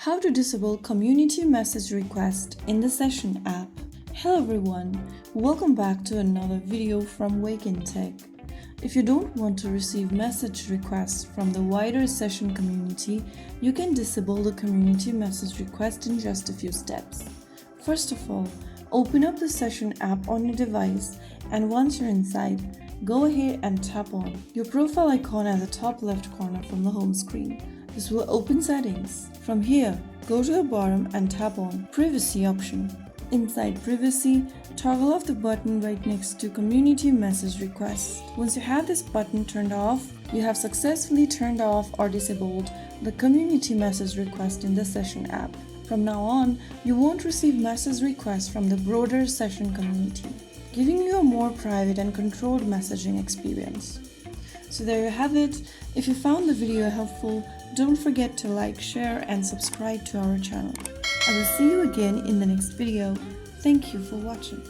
How to disable community message request in the Session app. Hello everyone, welcome back to another video from Wake&Tech. If you don't want to receive message requests from the wider Session community, you can disable the community message request in just a few steps. First of all, open up the Session app on your device, and once you're inside, go ahead and tap on your profile icon at the top left corner from the home screen. This will open settings. From here, go to the bottom and tap on Privacy option. Inside Privacy, toggle off the button right next to Community Message Request. Once you have this button turned off, you have successfully turned off or disabled the Community Message Request in the Session app. From now on, you won't receive message requests from the broader Session community, giving you a more private and controlled messaging experience. So there you have it. If you found the video helpful, don't forget to like, share, and subscribe to our channel. I will see you again in the next video. Thank you for watching.